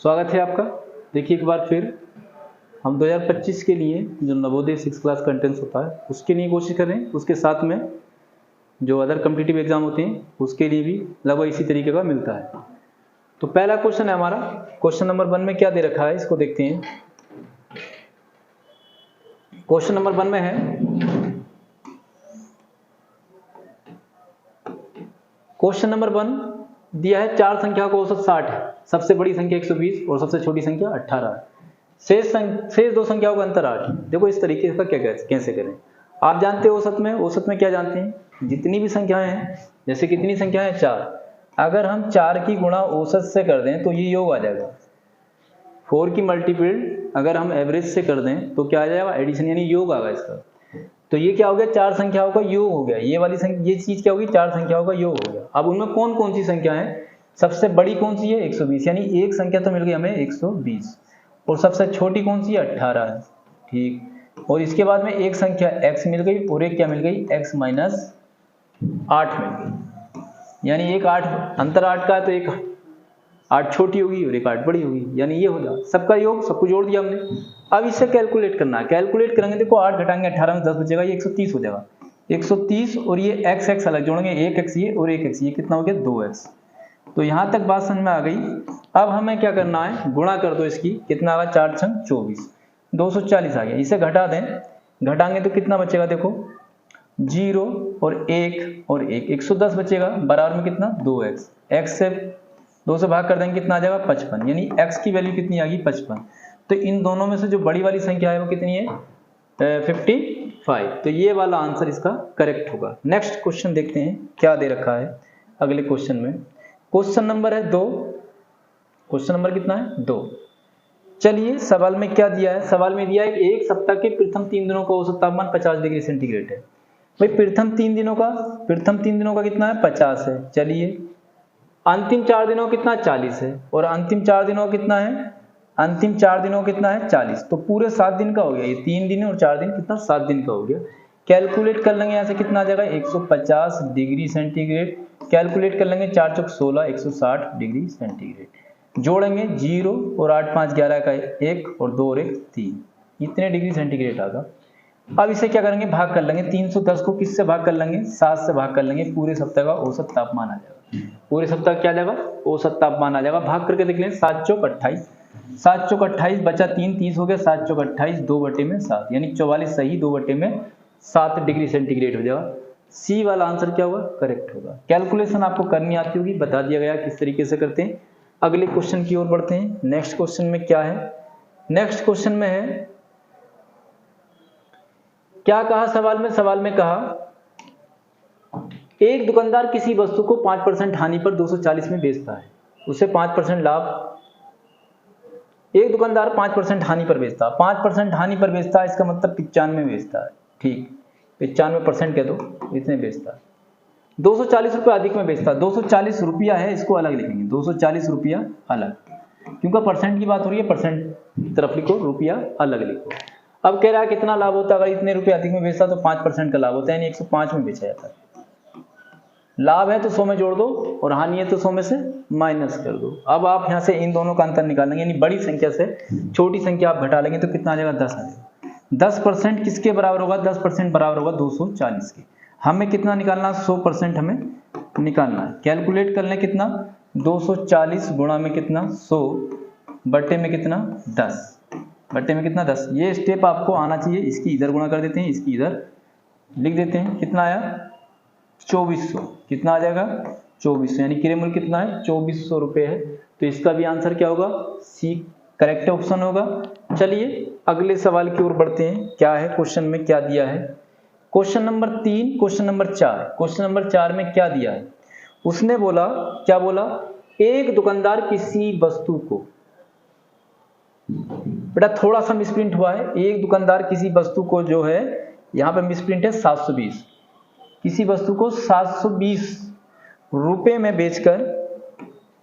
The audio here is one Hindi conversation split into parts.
स्वागत है आपका। देखिए एक बार फिर हम 2025 के लिए जो नवोदय 6 क्लास का एंट्रेंस होता है उसके लिए कोशिश कर रहे हैं, उसके साथ में जो अदर कॉम्पिटिटिव एग्जाम होते हैं उसके लिए भी लगभग इसी तरीके का मिलता है। तो पहला क्वेश्चन है हमारा, क्वेश्चन नंबर 1 में क्या दे रखा है इसको देखते हैं। क्वेश्चन नंबर 1 में है क्वेश्चन नंबर 1 दिया है चार संख्या का औसत 60 है, सबसे बड़ी संख्या 120 और सबसे छोटी संख्या 18 है, शेष दो संख्याओं का अंतर 8 है। देखो इस तरीके का कैसे करें। आप जानते हो औसत में क्या जानते हैं, जितनी भी संख्याएं हैं, जैसे कितनी संख्याएं हैं 4, अगर हम 4 की गुणा औसत से कर दें तो ये योग आ जाएगा। 4 की मल्टीपल अगर हम एवरेज से कर दें तो क्या आ जाएगा, एडिशन यानी योग आएगा इसका। तो ये क्या हो गया, 4 संख्याओं का योग हो गया। ये वाली संख्या, ये चीज क्या होगी, 4 संख्याओं का योग हो गया। अब उनमें कौन कौन सी संख्या है, सबसे बड़ी कौन सी है 120, यानी एक संख्या तो मिल गई हमें 120, और सबसे छोटी कौन सी है 18 है, ठीक। और इसके बाद में एक संख्या x मिल गई और एक क्या मिल गई, x माइनस 8 मिल गई, यानी एक 8 अंतर 8 का है तो एक 8 छोटी होगी और एक 8 बड़ी होगी, यानी ये हो जाए सबका योग, सबको जोड़ दिया हमने। अब इससे कैलकुलेट करना है, कैलकुलेट करेंगे, देखो 8 घटाएंगे 18 में 10 बचेगा, ये 130 हो जाएगा। 130 और ये x अलग जोड़ेंगे, एक x ये और एक x ये, कितना हो गया 2x। तो यहां तक बात समझ में आ गई। अब हमें क्या करना है, गुणा कर दो इसकी, कितना आएगा 4 छंग 24, 240 आ गया। इसे घटा दें, घटाएंगे तो कितना बचेगा, देखो 0 और 1 और 1, 110 बचेगा, बराबर में कितना 2x, x से 2 से भाग कर देंगे कितना आ जाएगा 55, यानी x की वैल्यू कितनी आ गई 55। तो इन दोनों में से जो बड़ी वाली संख्या है वो कितनी है 55। तो ये वाला आंसर इसका करेक्ट होगा। नेक्स्ट क्वेश्चन देखते हैं क्या दे रखा है अगले क्वेश्चन में। क्वेश्चन नंबर है 2, क्वेश्चन नंबर कितना है 2। चलिए सवाल में क्या दिया है, सवाल में दिया है एक सप्ताह के प्रथम 3 दिनों का औसत तापमान 50 डिग्री सेंटीग्रेड है। भाई प्रथम 3 दिनों का कितना है 50 है। चलिए अंतिम 4 दिनों का कितना 40 है, और अंतिम 4 दिनों का कितना है, अंतिम 4 दिनों का कितना है 40, तो पूरे 7 दिन का हो गया। ये 3 दिन और 4 दिन कितना 7 दिन का हो गया। कैलकुलेट कर लेंगे, यहाँ से कितना आ जाएगा 150 डिग्री सेंटीग्रेड, कैलकुलेट कर लेंगे 4 चौक 16, 160 डिग्री सेंटीग्रेड। जोड़ेंगे 0 और 8 5 11 का 1 और 2 और 1 3, इतने डिग्री सेंटीग्रेड आएगा। अब इसे क्या करेंगे, भाग कर लेंगे, 310 को किससे भाग कर लेंगे 7 से भाग कर लेंगे, पूरे सप्ताह का औसत तापमान आ जाएगा। पूरे सप्ताह क्या आ जाएगा, औसत तापमान आ जाएगा। भाग करके देख लें, 7 चौक 28, 7 चौक 28 बचा 3, 30 हो गया, 7 चौक 28 2 बटे में 7, यानी 44 सही 2 बटे में 7 डिग्री सेंटीग्रेड हो जाएगा। सी वाला आंसर क्या होगा, करेक्ट होगा। कैलकुलेशन आपको करनी आती होगी, बता दिया गया किस तरीके से करते हैं। अगले क्वेश्चन की ओर बढ़ते हैं। नेक्स्ट क्वेश्चन में क्या है, नेक्स्ट क्वेश्चन में है क्या कहा सवाल में कहा एक दुकानदार किसी वस्तु को 5% हानि पर 240 में बेचता है, उसे 5% लाभ। एक दुकानदार 5% हानि पर बेचता है, 5% हानि पर बेचता है, इसका मतलब 95 में बेचता है, ठीक 95% कह दो, इतने बेचता है। 240 रुपया अधिक में बेचता है, 240 रुपया है, इसको अलग लिखेंगे 240 रुपया अलग, क्योंकि परसेंट की बात हो रही है, परसेंट तरफ लिखो, रुपया अलग लिखो। अब कह रहा है कितना लाभ होता है, अगर इतने रुपये अधिक में बेचता तो 5% का लाभ होता है, यानी 105 में बेचा जाता है। लाभ है तो 100 में जोड़ दो और हानि है तो 100 में से माइनस कर दो। अब आप यहाँ से इन दोनों का अंतर निकालेंगे, यानी बड़ी संख्या से छोटी संख्या आप घटा लेंगे तो कितना आ जाएगा 10 आ जाएगा। 10% किसके बराबर होगा, 10% बराबर होगा 240 के। हमें कितना निकालना, 100% हमें निकालना है। कैलकुलेट कर लें कितना, 240 गुणा में कितना 100 बटे में कितना 10, बटे में कितना 10। ये स्टेप आपको आना चाहिए। इसकी इधर गुणा कर देते हैं, इसकी इधर लिख देते हैं, कितना आया 2400, कितना आ जाएगा 2400, यानी क्रय मूल्य कितना है 2400 रुपये है। तो इसका भी आंसर क्या होगा, सी करेक्ट ऑप्शन होगा। चलिए अगले सवाल की ओर बढ़ते हैं। क्या है क्वेश्चन में, क्या दिया है, question number 3, question number 4। Question number 4 में क्या दिया है, उसने बोला, क्या बोला, एक दुकानदार किसी वस्तु को, बेटा थोड़ा सा मिसप्रिंट हुआ है, एक दुकानदार किसी वस्तु को जो है, यहाँ पे मिसप्रिंट है 720, किसी वस्तु को 720 रुपए में बेचकर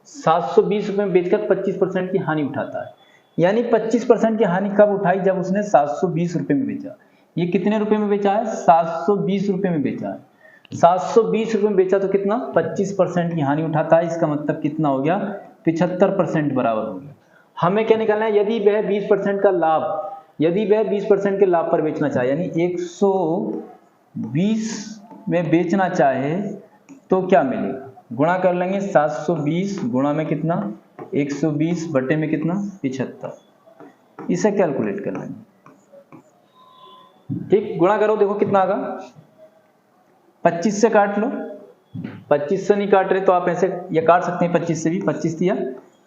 720 रुपए में बेचकर 25% की हानि उठाता है। यानी 25% की हानि कब उठाई, जब उसने 720 रुपए में बेचा। ये कितने रुपए में बेचा है, 720 रुपए में बेचा है। 720 रुपए में बेचा तो कितना 25% की हानि उठाता है, इसका मतलब कितना हो गया 75% बराबर हो गया। हमें क्या निकालना है, यदि वह 20% का लाभ, यदि वह 20% के लाभ पर बेचना चाहे, यानी 120 में बेचना चाहे तो क्या मिलेगा, गुणा कर लेंगे 720 गुणा में कितना 120 बटे में कितना 75, इसे कैलकुलेट कर लेंगे। ठीक, गुणा करो, देखो कितना आगा, 25 से काट लो, 25 से नहीं काट रहे तो आप ऐसे ये काट सकते हैं 25 से भी, 25 दिया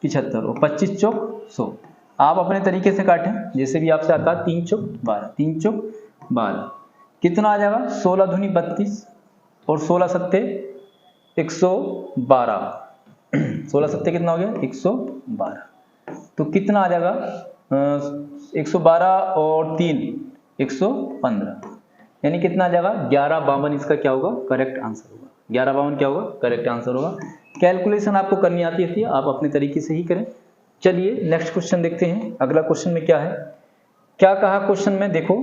75 और 25 चौक 100, आप अपने तरीके से काटें जैसे भी आपसे आता है, 3 चौक 12, 3 चौक 12, कितना आ जाएगा 16 दूनी 32 और 16 सत्ते 112, 16 सत्ते कितना हो गया 112, तो कितना आ जाएगा 112 और 3 115, यानी कितना आ जाएगा 1152, इसका क्या होगा करेक्ट आंसर होगा, 1152 क्या होगा करेक्ट आंसर होगा। कैलकुलेशन आपको करनी आती है, आप अपने तरीके से ही करें। चलिए नेक्स्ट क्वेश्चन देखते हैं, अगला क्वेश्चन में क्या है, क्या कहा क्वेश्चन में, देखो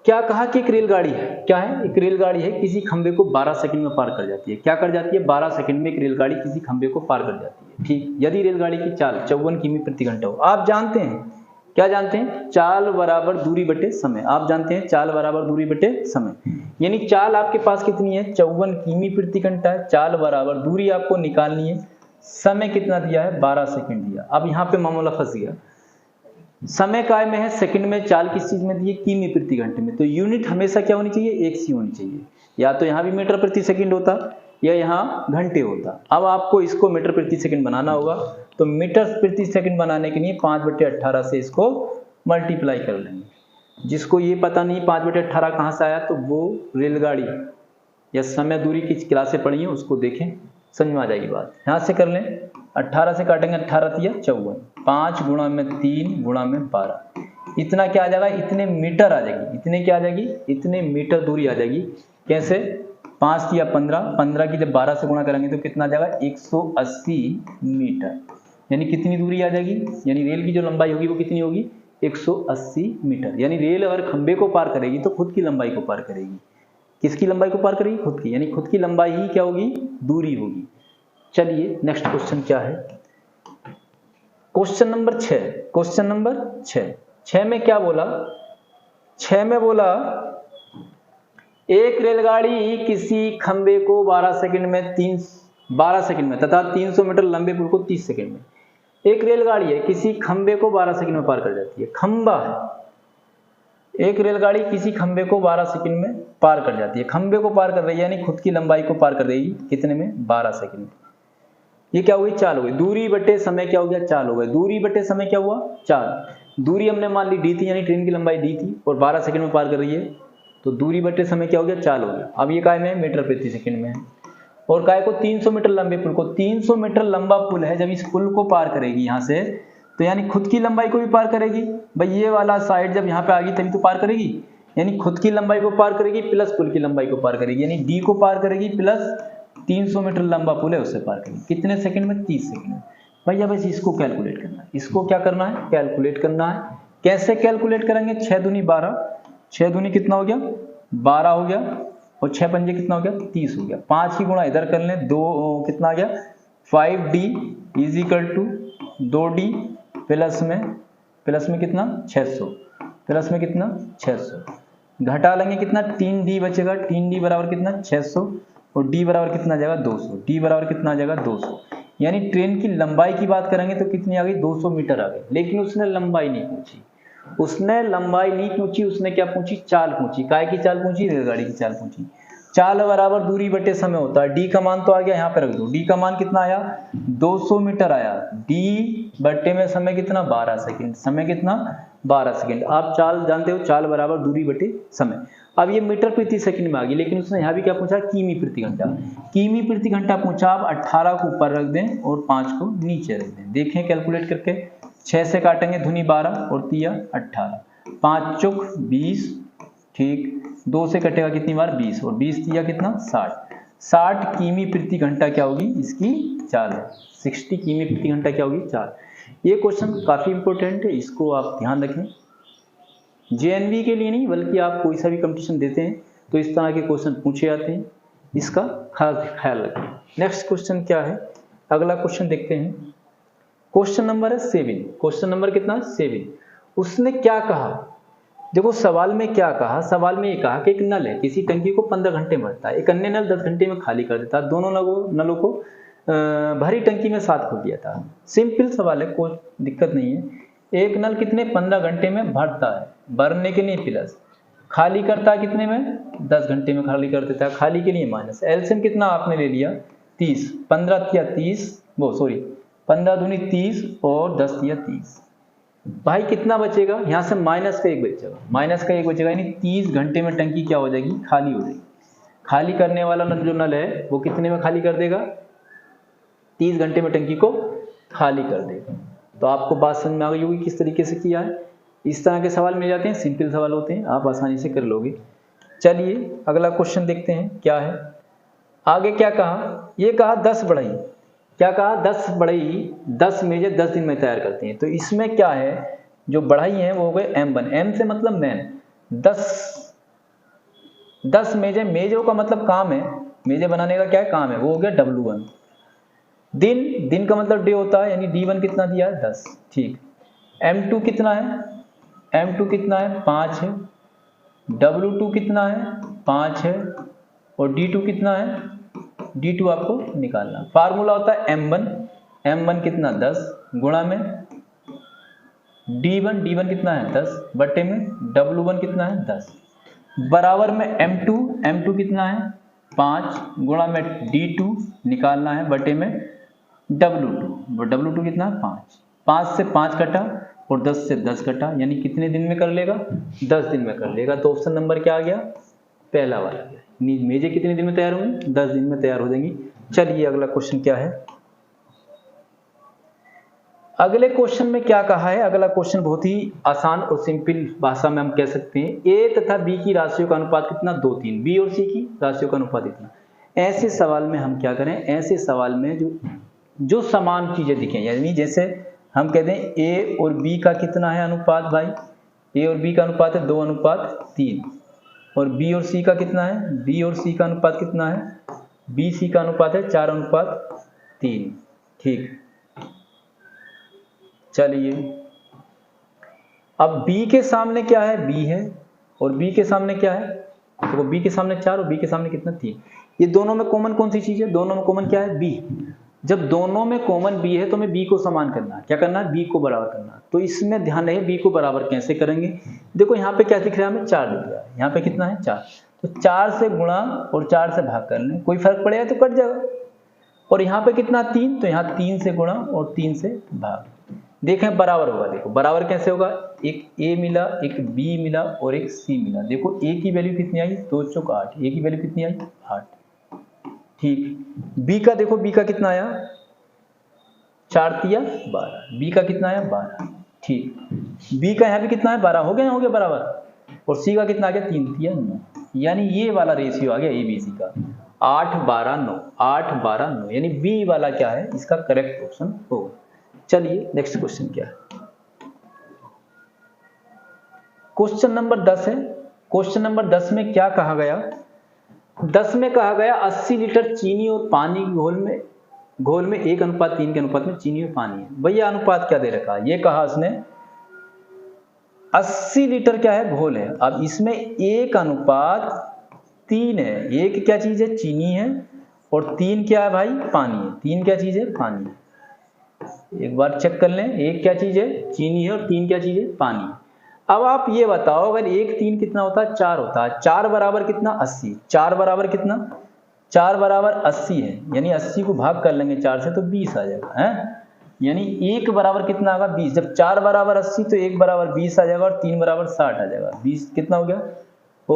क्या कहा कि एक रेलगाड़ी है, क्या है एक रेलगाड़ी है, किसी खंबे को 12 सेकंड में पार कर जाती है, क्या कर जाती है 12 सेकंड में एक रेलगाड़ी किसी खंबे को पार कर जाती है। ठीक, यदि रेलगाड़ी की चाल 54 किमी प्रति घंटा हो, आप जानते हैं क्या जानते हैं, चाल बराबर दूरी बटे समय, आप जानते हैं चाल बराबर दूरी बटे समय, यानी चाल आपके पास कितनी है 54 किमी प्रति घंटा है, चाल बराबर दूरी आपको निकालनी है, समय कितना दिया है 12 सेकंड दिया। अब यहाँ पे मामला फंस गया, समय काय में है सेकंड में, चाल किस चीज में दी है किमी प्रति घंटे में, तो यूनिट हमेशा क्या होनी चाहिए एक सी होनी चाहिए, या तो यहाँ भी मीटर प्रति सेकंड होता या यहाँ घंटे होता। अब आपको इसको मीटर प्रति सेकंड बनाना होगा, तो मीटर प्रति सेकंड बनाने के लिए 5/18 से इसको मल्टीप्लाई कर लेंगे। जिसको ये पता नहीं 5/18 कहाँ से आया, तो वो रेलगाड़ी या समय दूरी की क्लासें पढ़ी हैं उसको देखें, समझ में आ जाएगी बात। यहाँ से कर लें, 18 से काटेंगे 18 तिया 54, 5 गुणा में 3 गुणा में 12, इतना क्या आ जाएगा, इतने मीटर आ जाएगी, इतने क्या आ जाएगी, इतने मीटर दूरी आ जाएगी। कैसे, 5 तिया 15, 15 की जब 12 से गुणा करेंगे तो कितना आ जाएगा 180 मीटर, यानी कितनी दूरी आ जाएगी, यानी रेल की जो लंबाई होगी वो कितनी होगी 180 मीटर, यानी रेल अगर खंबे को पार करेगी तो खुद की लंबाई को पार करेगी, किसकी लंबाई को पार करेगी खुद की, यानी खुद की लंबाई ही क्या होगी दूरी होगी। चलिए नेक्स्ट क्वेश्चन क्या है, क्वेश्चन नंबर 6, क्वेश्चन नंबर 6 में क्या बोला, 6 में बोला एक रेलगाड़ी किसी खंबे को 12 सेकंड में तथा 300 मीटर लंबे पुल को 30 सेकंड में, एक रेलगाड़ी है किसी खंबे को 12 सेकंड में पार कर जाती है, खंबा है, एक रेलगाड़ी किसी खंबे को 12 सेकंड में पार कर जाती है, खंबे को पार कर रही है यानी खुद की लंबाई को पार कर देगी कितने में 12 सेकंड में। ये क्या हो गई चाल हो गई, दूरी बटे समय क्या हो गया चाल हो गई, दूरी बटे समय क्या हुआ चाल, दूरी हमने मान ली डी थी यानी ट्रेन की लंबाई डी थी और 12 सेकंड में पार कर रही है, तो दूरी बटे समय क्या हो गया चाल हो गया। अब ये काय में मीटर प्रति सेकंड में है, और काय को 300 मीटर लंबे पुल को, 300 मीटर लंबा पुल है, जब इस पुल को पार करेगी यहाँ से तो यानी खुद की लंबाई को भी पार करेगी, भाई ये वाला साइड जब यहाँ पे आ गई तभी तो पार करेगी, यानी खुद की लंबाई को पार करेगी प्लस पुल की लंबाई को पार करेगी, यानी डी को पार करेगी प्लस 300 मीटर लंबा पुल है उससे पार करेगी, कितने सेकंड में 30 सेकंड में। भैया बस इसको कैलकुलेट करना है, इसको क्या करना है कैलकुलेट करना है। कैसे कैलकुलेट करेंगे, 6 दूनी 12, 6 दूनी कितना हो गया 12 हो गया और 6 पंजे कितना हो गया 30 हो गया, 5 की गुणा इधर कर लें, 2 कितना आ गया 5D is equal to 2D plus में कितना 600, प्लस में कितना 600, घटा लेंगे कितना 3D बचेगा, 3D बराबर कितना 600 और D बराबर कितना आ जाएगा 200, D बराबर कितना आ जाएगा 200, यानी ट्रेन की लंबाई की बात करेंगे तो कितनी आ गई 200 मीटर आ गई। लेकिन उसने लंबाई नहीं पूछी, उसने लंबाई नहीं पूछी, उसने क्या पूछी चाल पूछी, काय की चाल पूछी रेलगाड़ी की चाल पूछी। चाल बराबर दूरी बटे समय होता है, डी का मान तो आ गया यहाँ पे रख दो, डी का मान कितना आया 200 मीटर आया, डी बटे में समय कितना 12 सेकंड, समय कितना 12 सेकंड। आप चाल जानते हो चाल बराबर दूरी बटे समय। अब ये मीटर प्रति सेकंड में आ गई, लेकिन उसने यहाँ भी क्या पूछा किमी प्रति घंटा, किमी प्रति घंटा पूछा। आप 18 को ऊपर रख दें और 5 को नीचे रख दें, देखें कैलकुलेट करके, 6 से काटेंगे धुनी 12 और तिया 18, 5 चौक 20, ठीक, 2 से कटेगा कितनी बार 20 और 20 तिया कितना 60 किमी प्रति घंटा क्या होगी इसकी चाल है, 60 किमी प्रति घंटा क्या होगी चाल। ये क्वेश्चन काफी इंपॉर्टेंट है, इसको आप ध्यान रखें, जेएनवी के लिए नहीं बल्कि आप कोई सा भी कंपटीशन देते हैं तो इस तरह के क्वेश्चन पूछे जाते हैं, इसका खास ख्याल रखें। नेक्स्ट क्वेश्चन क्या है, अगला क्वेश्चन देखते हैं। क्वेश्चन नंबर है 7, क्वेश्चन नंबर कितना है 7। उसने क्या कहा, देखो सवाल में क्या कहा, सवाल में ये कहा कि एक नल है, किसी टंकी को 15 घंटे भरता है, एक अन्य नल 10 घंटे में खाली कर देता है, दोनों नलों को भरी टंकी में साथ खोल दिया था। सिंपल सवाल है, कोई दिक्कत नहीं है। एक नल कितने 15 घंटे में भरता है, भरने के लिए प्लस, खाली करता है कितने में 10 घंटे में खाली कर देता है, खाली के लिए माइनस। एलसीएम कितना आपने ले लिया 30, 15 तिया 30, 15 दूनी 30 और 10 तिया 30। भाई कितना बचेगा, यहाँ से माइनस का 1 बचेगा, माइनस का 1 बचेगा, यानी 30 घंटे में टंकी क्या हो जाएगी, खाली हो जाएगी। खाली करने वाला जो नल है वो कितने में खाली कर देगा, 30 घंटे में टंकी को खाली कर देगा। तो आपको बात समझ में आ गई होगी किस तरीके से किया है। इस तरह के सवाल मिल जाते हैं, सिंपल सवाल होते हैं, आप आसानी से कर लोगे। चलिए अगला क्वेश्चन देखते हैं क्या है। आगे क्या कहा, ये कहा 10 बढ़ई, क्या कहा 10 बढ़ई 10 मेजे 10 दिन में तैयार करते हैं। तो इसमें क्या है, जो बढ़ई है वो हो गए M1, M से मतलब मैन, 10 मेजे, मेजों का मतलब काम है, मेजे बनाने का क्या है काम है, वो हो गया W1। दिन का मतलब डे होता है, यानी D1 कितना दिया है 10, ठीक। M2 कितना है, M2 कितना है 5 है, W2 कितना है 5 है, और D2 कितना है, D2 आपको निकालना। फार्मूला होता है M1 कितना 10 गुणा में D1 कितना है 10 बटे में W1 कितना है 10 बराबर में M2 कितना है 5 गुणा में D2 निकालना है बटे में W2 कितना है 5 से 5 कटा और 10 से 10 कटा, यानी कितने दिन में कर लेगा, 10 दिन में कर लेगा। तो ऑप्शन नंबर क्या आ गया, पहला वाला आ गया। मेजे कितने दिन में तैयार होंगी, 10 दिन में तैयार हो जाएंगी। चलिए अगला क्वेश्चन क्या है। अगले क्वेश्चन में क्या कहा है, अगला क्वेश्चन बहुत ही आसान और सिंपल भाषा में हम कह सकते हैं, ए तथा बी की राशियों का अनुपात कितना 2, 3, बी और सी की राशियों का अनुपात इतना। ऐसे सवाल में हम क्या करें, ऐसे सवाल में जो समान चीजें दिखें, यानी जैसे हम कहते हैं ए और बी का कितना है अनुपात, भाई ए और बी का अनुपात है 2:3, और बी और सी का कितना है, बी और सी का अनुपात कितना है, बी सी का अनुपात है 4:3, ठीक। चलिए अब बी के सामने क्या है, बी है, और बी के सामने क्या है, तो बी के सामने 4 और बी के सामने कितना 3। ये दोनों में कॉमन कौन सी चीज है, दोनों में कॉमन क्या है, बी। जब दोनों में कॉमन बी है तो हमें बी को समान करना है, क्या करना है, बी को बराबर करना है। तो इसमें ध्यान रहे बी को बराबर कैसे करेंगे। देखो यहाँ पे क्या दिख रहा है, हमें 4 दिख रहा है, यहाँ पे कितना है 4, तो 4 से गुणा और 4 से भाग कर लें, कोई फर्क पड़ेगा तो कट जाएगा। और यहाँ पे कितना 3, तो यहाँ 3 से गुणा और 3 से भाग, देखें बराबर होगा। देखो बराबर कैसे होगा, एक ए मिला, एक बी मिला और एक सी मिला। देखो ए की वैल्यू कितनी आई, 2 चौक 8, ए की वैल्यू कितनी आई 8, ठीक। बी का देखो, बी का कितना आया 4 तिया 12, बी का कितना आया 12, ठीक। बी का यहाँ पे कितना है 12, हो गया बराबर। और सी का कितना आ गया 3 तिया 9, यानी ये वाला रेशियो आ गया ए बी सी का 8 12 9, 8 12 9, यानी बी वाला क्या है इसका करेक्ट ऑप्शन होगा। चलिए नेक्स्ट क्वेश्चन क्या है, क्वेश्चन नंबर 10 है। क्वेश्चन नंबर 10 में क्या कहा गया, 10 में कहा गया 80 लीटर चीनी और पानी घोल में 1:3 के अनुपात में चीनी और पानी है। भैया अनुपात क्या दे रखा है, ये कहा उसने 80 लीटर क्या है घोल है, अब इसमें 1:3 है। 1 क्या चीज है, चीनी है, और 3 क्या है भाई, पानी है। 3 क्या चीज है, पानी है। एक बार चेक कर लें, 1 क्या चीज है, चीनी है, और 3 क्या चीज है, पानी है। अब आप ये बताओ, अगर 1 3 कितना होता है, 4 होता है। 4 बराबर कितना 80, 4 बराबर कितना, 4 बराबर 80 है, यानी 80 को भाग कर लेंगे 4 से तो 20 आ जाएगा, है यानी 1 बराबर कितना आएगा 20। जब 4 बराबर 80 तो 1 बराबर 20 आ जाएगा, और 3 बराबर 60 आ जाएगा। 20 कितना हो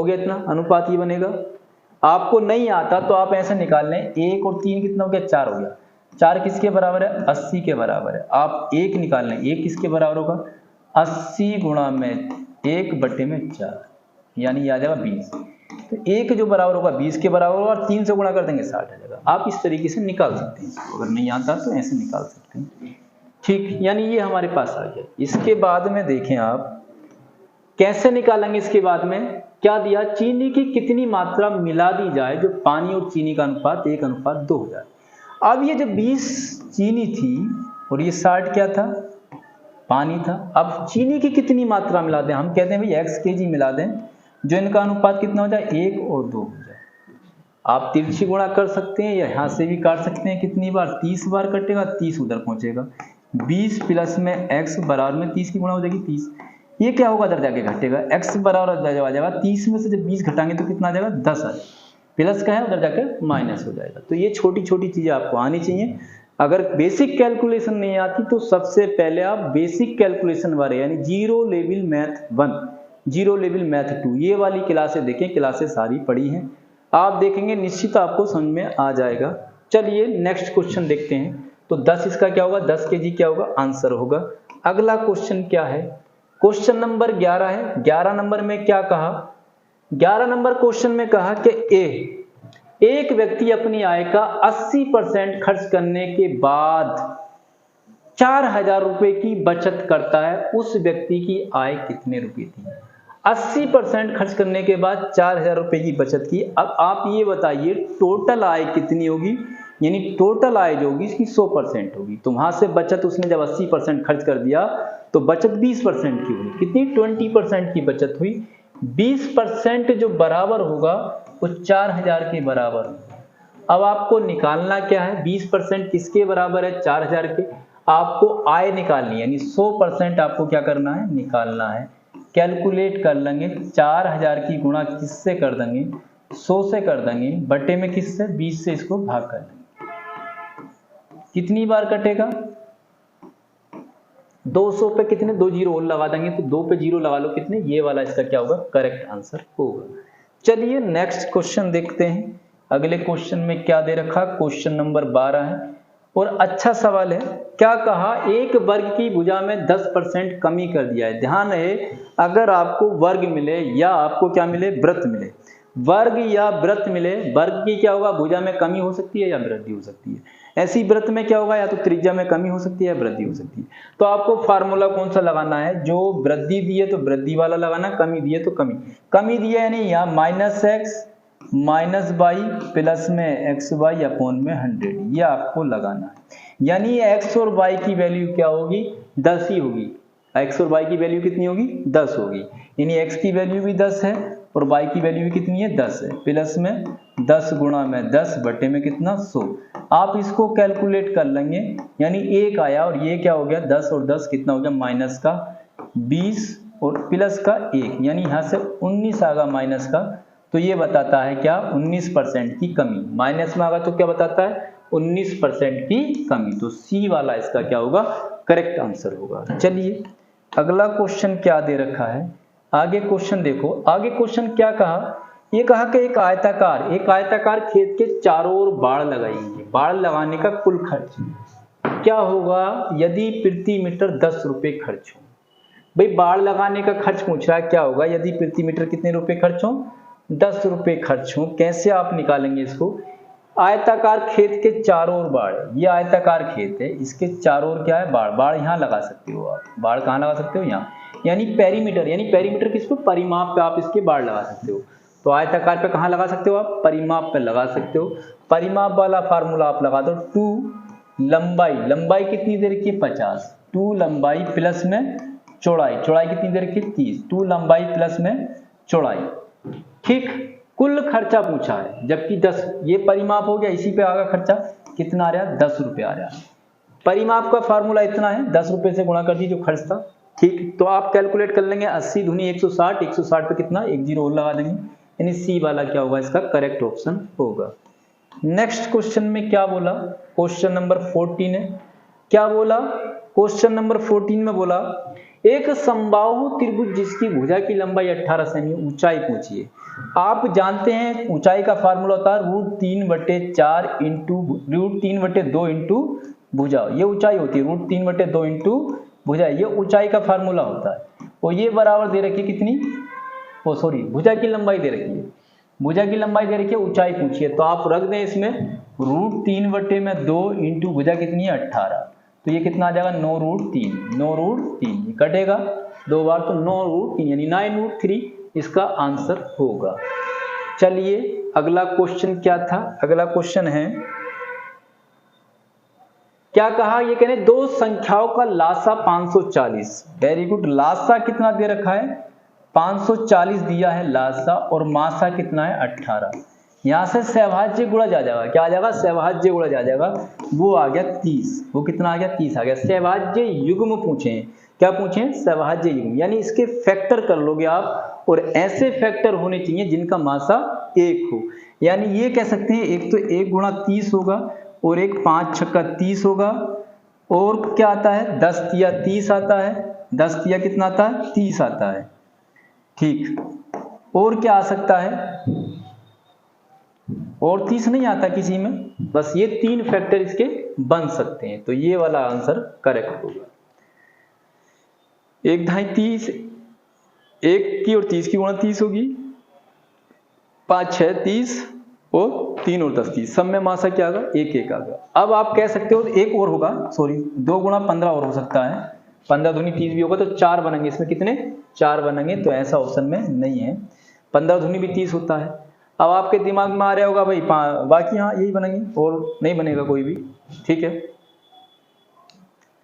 गया इतना, अनुपात ही बनेगा। आपको नहीं आता तो आप ऐसे निकाल लें, 1 और 3 कितना हो गया, 4 हो गया। 4 किसके बराबर है, 80 के बराबर है। आप 1 निकाल लें, 1 किसके बराबर होगा, 80 गुणा में 1 बटे में 4, यानी आ जाएगा 20। तो 1 जो बराबर होगा 20 के बराबर होगा, और 3 से गुणा कर देंगे 60 आ जाएगा। आप इस तरीके से निकाल सकते हैं, अगर नहीं आता तो ऐसे निकाल सकते हैं, ठीक। यानी ये हमारे पास आ गया। इसके बाद में देखें आप कैसे निकालेंगे। इसके बाद में क्या दिया, चीनी की कितनी मात्रा मिला दी जाए जो पानी और चीनी का अनुपात 1:2 हो जाए। अब ये जो 20 चीनी थी और ये 60 क्या था, पानी था। अब चीनी की कितनी मात्रा मिला दें, हम कहते हैं भाई x kg मिला दें, जो इनका अनुपात कितना हो जाए, 1 और 2 हो जाए। आप तिरछी गुणा कर सकते हैं या यहाँ से भी काट सकते हैं, कितनी बार, 30 बार कटेगा, 30 उधर पहुंचेगा, 20 प्लस में x बराबर में 30 की गुणा हो जाएगी 30, ये क्या होगा, इधर जाके घटेगा, x बराबर आ जाएगा 30 में से जब 20 घटाएंगे तो कितना आ जाएगा, 10 आ जाएगा, प्लस का है उधर जाके माइनस हो जाएगा। तो ये छोटी छोटी चीजें आपको आनी चाहिए। अगर बेसिक कैलकुलेशन नहीं आती तो सबसे पहले आप बेसिक कैलकुलेशन वाले यानी zero level math 1, zero level math 2 ये वाली क्लासें देखें, क्लासें सारी पढ़ी हैं, आप देखेंगे निश्चित आपको समझ में आ जाएगा। चलिए नेक्स्ट क्वेश्चन देखते हैं। तो 10 इसका क्या होगा, 10 kg क्या होगा, आंसर होगा। अगला क्वेश्चन क्या है, क्वेश्चन नंबर 11 है। 11 नंबर में क्या कहा, 11 नंबर क्वेश्चन में कहा कि एक व्यक्ति अपनी आय का 80% खर्च करने के बाद 4000 रुपए की बचत करता है, उस व्यक्ति की आय कितने रुपए थी। 80% खर्च करने के बाद 4000 रुपए की बचत की। अब आप ये बताइए टोटल आय कितनी होगी, यानी टोटल आय जो होगी इसकी 100% होगी। तो वहां से बचत उसने जब 80% खर्च कर दिया तो बचत 20% की हुई, कितनी, 20% की बचत हुई। 20% जो बराबर होगा वो 4000 के बराबर होगा। अब आपको निकालना क्या है, 20% किसके बराबर है, 4000 के। आपको आय निकालनी है, यानी 100% आपको क्या करना है, निकालना है। कैलकुलेट कर लेंगे, 4000 की गुणा किससे कर देंगे, 100 से कर देंगे, बटे में किससे, 20 से इसको भाग कर देंगे। कितनी बार कटेगा, 200 पे कितने, 2 जीरो और लगा देंगे, तो 2 पे जीरो लगा लो, कितने, ये वाला इसका क्या होगा, करेक्ट आंसर होगा। चलिए नेक्स्ट क्वेश्चन देखते हैं। अगले क्वेश्चन में क्या दे रखा, क्वेश्चन नंबर 12 है और अच्छा सवाल है। क्या कहा, एक वर्ग की भुजा में 10% कमी कर दिया है। ध्यान रहे, अगर आपको वर्ग मिले या आपको क्या मिले, वृत्त मिले, वर्ग या वृत्त मिले, वर्ग की क्या होगा, भुजा में कमी हो सकती है या वृद्धि हो सकती है। ऐसी वृत्त में क्या होगा, या तो त्रिज्या में कमी हो सकती है या वृद्धि हो सकती है। तो आपको फार्मूला कौन सा लगाना है, जो वृद्धि दी है तो वृद्धि वाला लगाना, कमी दी है तो कमी। कमी दी है यानी यहाँ -x -y प्लस में xy अपॉन में 100, ये आपको लगाना है। यानी x और y की वैल्यू क्या होगी, 10 ही होगी। x और y की वैल्यू कितनी होगी, 10 होगी। यानी x की वैल्यू भी 10 है और y की वैल्यू भी कितनी है, 10 है। प्लस में 10 गुणा में 10 बटे में कितना, 100। आप इसको कैलकुलेट कर लेंगे, यानी 1 आया और ये क्या हो गया, 10 और 10 कितना हो गया, माइनस का 20 और प्लस का 1, यानी यहाँ से 19 आएगा माइनस का। तो ये बताता है क्या, 19% की कमी। माइनस में आएगा तो क्या बताता है, 19% की कमी। तो सी वाला इसका क्या होगा, करेक्ट आंसर होगा। चलिए अगला क्वेश्चन क्या दे रखा है, आगे क्वेश्चन देखो। आगे क्वेश्चन क्या कहा, ये कहा कि एक आयताकार खेत के चारों ओर बाड़ लगाएंगे। बाड़ लगाने का कुल खर्च क्या होगा यदि प्रति मीटर 10 रुपए खर्च हो। भाई बाड़ लगाने का खर्च पूछ रहा है, क्या होगा यदि प्रति मीटर कितने रुपए खर्च हो, 10 रुपए खर्च हो। कैसे आप निकालेंगे इसको, आयताकार खेत के चारों ओर बाड़, ये आयताकार खेत है, इसके चारों ओर क्या है, बाड़। बाड़ यहाँ लगा सकते हो आप, बाड़ कहाँ लगा सकते हो, यहाँ। यानी पेरीमीटर, यानी पेरीमीटर किस पे, परिमाप पे आप इसके बाड़ लगा सकते हो। तो आयताकार पे कहाँ लगा सकते हो आप, परिमाप पे लगा सकते हो। परिमाप वाला फार्मूला आप लगा दो, 2 लंबाई, लंबाई कितनी दे रखी है, 50, 2 लंबाई प्लस में चौड़ाई, चौड़ाई कितनी दे रखी है, 30, 2 लंबाई प्लस में चौड़ाई। ठीक, कुल खर्चा पूछा है, जबकि 10 ये परिमाप हो गया, इसी पे आगा खर्चा कितना आ रहा है, 10 रुपये आ रहा है। परिमाप का फार्मूला इतना है, 10 रुपये से गुणा कर दीजिए जो खर्च था। ठीक, तो आप कैलकुलेट कर लेंगे, 80 दूनी 160, 160 पे कितना, 1 जीरो और लगा देंगे, यानी सी वाला क्या होगा, इसका करेक्ट ऑप्शन होगा। नेक्स्ट क्वेश्चन में क्या बोला, क्वेश्चन नंबर 14 है। क्या बोला, क्वेश्चन नंबर 14 में बोला एक समबाहु त्रिभुज जिसकी भुजा की लंबाई 18 सेमी, ऊंचाई पूछिए। आप जानते हैं ऊंचाई का फार्मूला होता है √3/4 इंटू √3/2 इंटू भुजा, ये ऊंचाई होती है, √3/2 इंटू भुजा, ये ऊंचाई का फार्मूला होता है। और ये बराबर दे रखी है कितनी, भुजा की लंबाई दे रखी है, भुजा की लंबाई दे रखी है, ऊंचाई पूछिए। तो आप रख दें इसमें √3/2 इंटू भुजा कितनी है, 18। तो ये कितना आ जाएगा, 9√3, 9√3 कटेगा 2 बार, तो 9√3 यानी 9√3 इसका आंसर होगा। चलिए अगला क्वेश्चन क्या था, अगला क्वेश्चन है क्या कहा, ये कह रहे दो संख्याओं का लासा 540। Very good. लासा कितना दे रखा है, 540 दिया है लासा, और मासा कितना है 18। यहां से सहभाज्य गुणा जा जाएगा, क्या आ जाएगा, सहभाज्य गुणा जा जाएगा, वो आ गया 30। वो कितना आ गया, 30 आ गया। सहभाज्य युग्म पूछे, क्या पूछे, सहभाज्य युग्म, यानी इसके फैक्टर कर लोगे आप, और ऐसे फैक्टर होने चाहिए जिनका मासा 1 हो। यानी ये कह सकते हैं एक तो 1 गुणा 30 होगा, और एक 5 छक्का 30 होगा, और क्या आता है 10 तिया 30 आता है, 10 तिया कितना आता है 30 आता है। ठीक, और क्या आ सकता है, और 30 नहीं आता किसी में, बस ये 3 फैक्टर इसके बन सकते हैं। तो ये वाला आंसर करेक्ट होगा। 1 ढाई 30, 1 की और 30 की गुणा 30 होगी, 5 6 30, और 3 और 10 30, सब में मासा क्या आ गया, 1 1 आ गया। अब आप कह सकते हो एक और होगा, सॉरी 2 गुणा 15 और हो सकता है, 15 दूनी 30 भी होगा, तो 4 बनेंगे। इसमें कितने, 4 बनेंगे, तो ऐसा ऑप्शन में नहीं है। 15 दूनी भी 30 होता है। अब आपके दिमाग में आ रहा होगा भाई बाकी हाँ यही बनेंगे, और नहीं बनेगा कोई भी, ठीक है,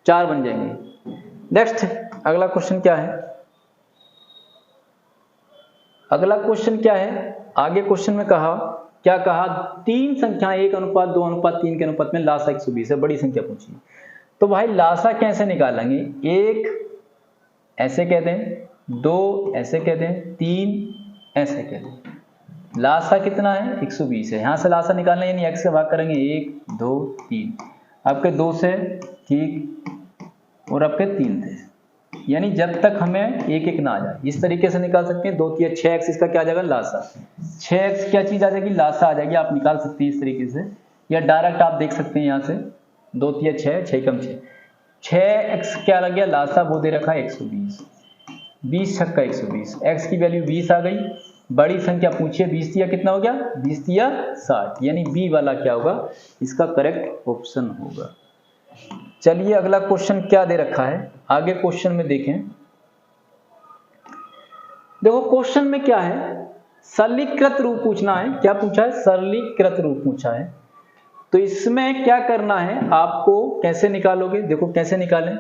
4 बन जाएंगे। नेक्स्ट अगला क्वेश्चन क्या है, अगला क्वेश्चन क्या है, आगे क्वेश्चन में कहा, क्या कहा, 3 संख्या 1:2:3 के अनुपात में लासा 120 है, बड़ी संख्या पूछी। तो भाई लासा कैसे निकालेंगे, 1 ऐसे कह दें, 2 ऐसे कह दें, 3 ऐसे कह दें। लासा कितना है 120 है, यहां से लासा निकालना यानी x से भाग करेंगे, 1 2 3, आपके 2 से, ठीक, और आपके 3 थे, यानी जब तक हमें 1 1 ना आ जाए, इस तरीके से निकाल सकते हैं। 2 3 6x, इसका क्या आ जाएगा, लासा। 6x क्या चीज आ जाएगी, लासा आ जाएगी। आप निकाल सकते हैं इस तरीके से, या डायरेक्ट आप देख सकते हैं यहाँ से, 2 3 6, 6 कम 6, 6x क्या लग गया, लासा वो दे रखा है 120, 20 छक्का 120, x की वैल्यू 20 आ गई। बड़ी संख्या पूछिए, 20 तिया कितना हो गया, 20 तिया 60, यानी बी वाला क्या होगा, इसका करेक्ट ऑप्शन होगा। चलिए अगला क्वेश्चन क्या दे रखा है, आगे क्वेश्चन में देखें। देखो क्वेश्चन में क्या है, सरलीकृत रूप पूछना है। क्या पूछा है, सरलीकृत रूप पूछा है। तो इसमें क्या करना है आपको, कैसे निकालोगे, देखो कैसे निकालें।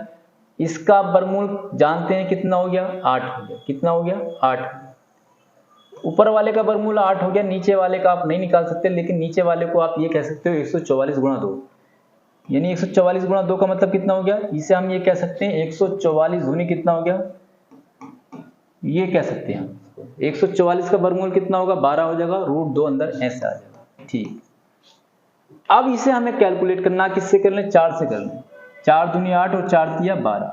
इसका वर्गमूल जानते हैं कितना हो गया, 8 हो गया, कितना हो गया 8। ऊपर वाले का वर्गमूल 8 हो गया, नीचे वाले का आप नहीं निकाल सकते, लेकिन नीचे वाले को आप ये कह सकते हो 144 गुणा 2, यानी 144 गुणा 2 का मतलब कितना हो गया, इसे हम ये कह सकते हैं 144 दूनी कितना हो गया, ये कह सकते हैं हम 144 का वर्गमूल कितना होगा, 12 हो जाएगा, √2 अंदर ऐसे आ जाएगा। ठीक, अब इसे हमें कैलकुलेट करना, किससे कर लें, 4 से कर लें। 4 दूनी 8 और 4 तिया 12,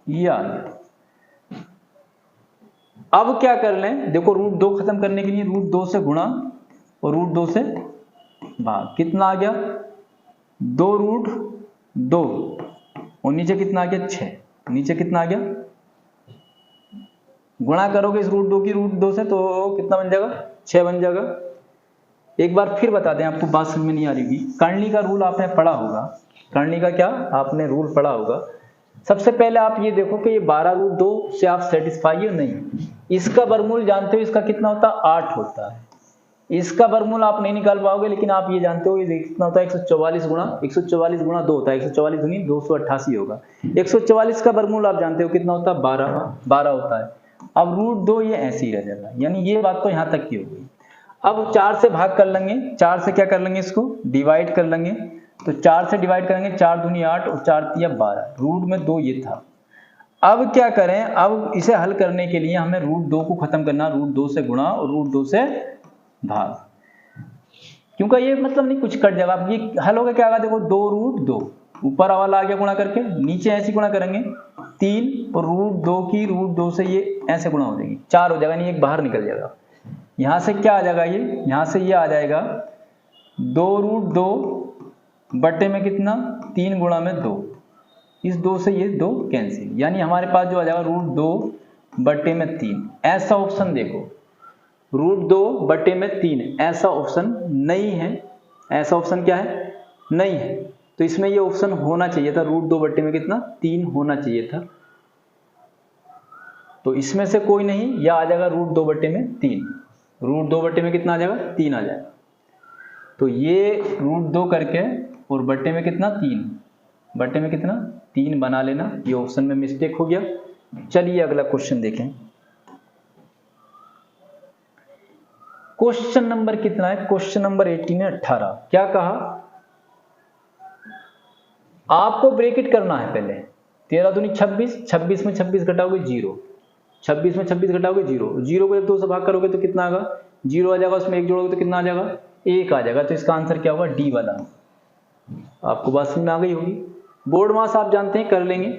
ये आ गया। अब क्या कर लें, देखो √2 खत्म करने के लिए √2 से गुणा और √2 से भाग, कितना आ गया 2√2, और नीचे कितना आ गया 6, नीचे कितना आ गया, गुणा करोगे इस √2 की √2 से तो कितना बन जाएगा, 6 बन जाएगा। एक बार फिर बता दें, आपको बात समझ में नहीं आ रही होगी, कर्णली का रूल आपने पढ़ा होगा, कर्णली का क्या आपने रूल पढ़ा होगा। सबसे पहले आप ये देखो कि ये 12√2 से आप सेटिस्फाई हो नहीं, इसका वर्गमूल जानते हो, इसका कितना होता है 8 होता है। इसका वर्गमूल आप नहीं निकाल पाओगे, लेकिन आप ये जानते हो ये कितना होता है 144 गुणा 2 होता है, 144 दूनी 288 होगा। 144 का वर्गमूल आप जानते हो कितना होता है 12 होता है। अब √2 ये ऐसे ही रह जाएगा, यानी ये बात तो यहाँ तक की हो गई। अब 4 से भाग कर लेंगे, 4 से क्या कर लेंगे, इसको डिवाइड कर लेंगे। तो 4 से डिवाइड करेंगे, 4 दूनी 8 और 4 तिया 12, रूट में 2 ये था। अब क्या करें, अब इसे हल करने के लिए हमें √2 को खत्म करना, √2 से गुणा और √2 से भाग, क्योंकि ये मतलब नहीं कुछ कट जाएगा। अब ये हल होगा क्या, देखो 2√2 ऊपर वाला आ गया गुणा करके, नीचे ऐसे गुणा करेंगे 3 और √2 की √2 से ये ऐसे गुणा हो जाएगी, 4 हो जाएगा, नहीं एक बाहर निकल जाएगा। यहां से क्या आ जाएगा, ये यहां से ये आ जाएगा 2√2 बटे में कितना 3 गुणा में 2, इस 2 से ये 2 कैंसिल, यानी हमारे पास जो आ जाएगा √2 बटे में 3। ऐसा ऑप्शन देखो √2 बटे में 3 ऐसा ऑप्शन नहीं है, ऐसा ऑप्शन क्या है नहीं है। तो इसमें ये ऑप्शन होना चाहिए था, √2 बटे में कितना 3 होना चाहिए था। तो इसमें से कोई नहीं, या आ जाएगा √2 बटे में 3, √2 बटे में कितना आ जाएगा 3 आ जाएगा। तो ये √2 करके और बटे में कितना 3, बटे में कितना 3 बना लेना, ये ऑप्शन में मिस्टेक हो गया। चलिए अगला क्वेश्चन देखें। क्वेश्चन नंबर कितना है, क्वेश्चन नंबर 18 है 18। क्या कहा, आपको ब्रैकेट करना है पहले 13 दूनी 26, 26 में 26 घटाओगे 0, 26 में 26 घटाओगे 0, 0 को जब 2 से भाग करोगे तो कितना आएगा 0 आ जाएगा, उसमें 1 जोड़ोगे तो कितना आ जाएगा 1 आ जाएगा। तो इसका आंसर क्या होगा डी वाला। आपको बात समझ में आ गई होगी। बोर्ड मास आप जानते हैं, कर लेंगे।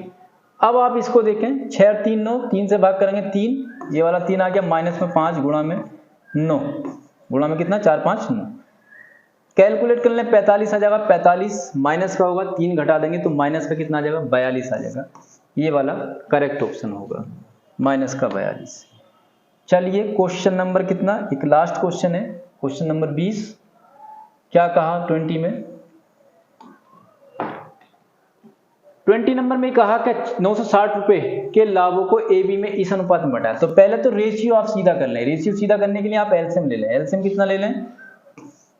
अब आप इसको देखें 6 और 3 9, 3 से भाग करेंगे 3, ये वाला 3 आ गया, माइनस में 5 गुणा में 9, गुणा में कितना 4 5 9। कैलकुलेट कर लें 45 आ जाएगा, 45 माइनस का होगा 3 घटा देंगे तो माइनस का कितना आ जाएगा 42 आ जाएगा। ये वाला करेक्ट ऑप्शन होगा, माइनस का 42। चलिए क्वेश्चन नंबर कितना, एक लास्ट क्वेश्चन है, क्वेश्चन नंबर 20। क्या कहा 20 में, 20 नंबर में कहा कि 960 रुपए के लाभों को ए बी में इस अनुपात में बांटा। तो पहले तो रेशियो आप सीधा कर लें। रेशियो सीधा करने के लिए आप एलसीएम ले लें। एलसीएम कितना ले लें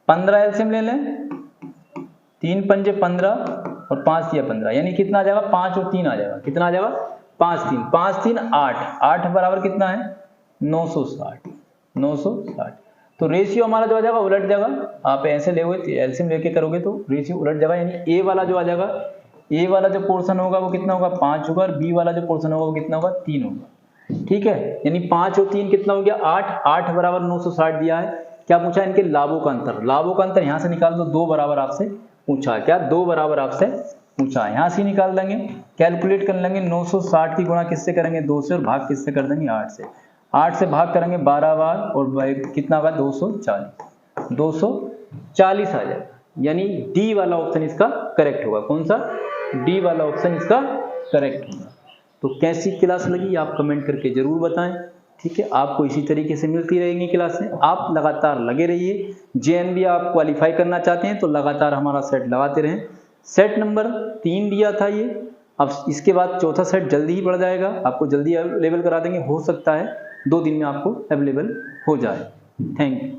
15 एलसीएम ले लें, 3 पंजे 15 और 5 तिया 15, यानी कितना आ जाएगा 5 और 3 आ जाएगा, कितना आ जाएगा 5 3, 5 3 8, 8 बराबर कितना है 960, 960। तो रेशियो हमारा जो आ जाएगा उलट जाएगा। आप ऐसे ले हुए एलसीएम लेके करोगे तो रेशियो उलट जाएगा, यानी ए वाला जो आ जाएगा, ए वाला जो पोर्शन होगा वो कितना होगा 5 होगा, और बी वाला जो पोर्शन होगा वो कितना होगा 3 होगा। ठीक है, यानी 5 और 3 कितना हो गया 8, 8 बराबर 960 दिया है। क्या पूछा इनके लाभों का अंतर, लाभों का अंतर यहां से निकाल दो, 2 बराबर आपसे पूछा है। क्या 2 बराबर आपसे पूछा है, यहां से निकाल देंगे, कैलकुलेट कर लेंगे। 960 की गुणा किससे करेंगे 2 से, और भाग किससे कर देंगे 8 से। 8 से भाग करेंगे 12 बार और कितना होगा 240, 240 आ जाएगा। यानी डी वाला ऑप्शन इसका करेक्ट होगा। कौन सा, डी वाला ऑप्शन इसका करेक्ट होगा। तो कैसी क्लास लगी आप कमेंट करके जरूर बताएं। ठीक है, आपको इसी तरीके से मिलती रहेंगी क्लासें, आप लगातार लगे रहिए। जेएनबी आप क्वालिफाई करना चाहते हैं तो लगातार हमारा सेट लगाते रहें। सेट नंबर 3 दिया था ये, अब इसके बाद चौथा सेट जल्दी ही बढ़ जाएगा, आपको जल्दी अवेलेबल करा देंगे। हो सकता है 2 दिन में आपको अवेलेबल हो जाए। Thank you.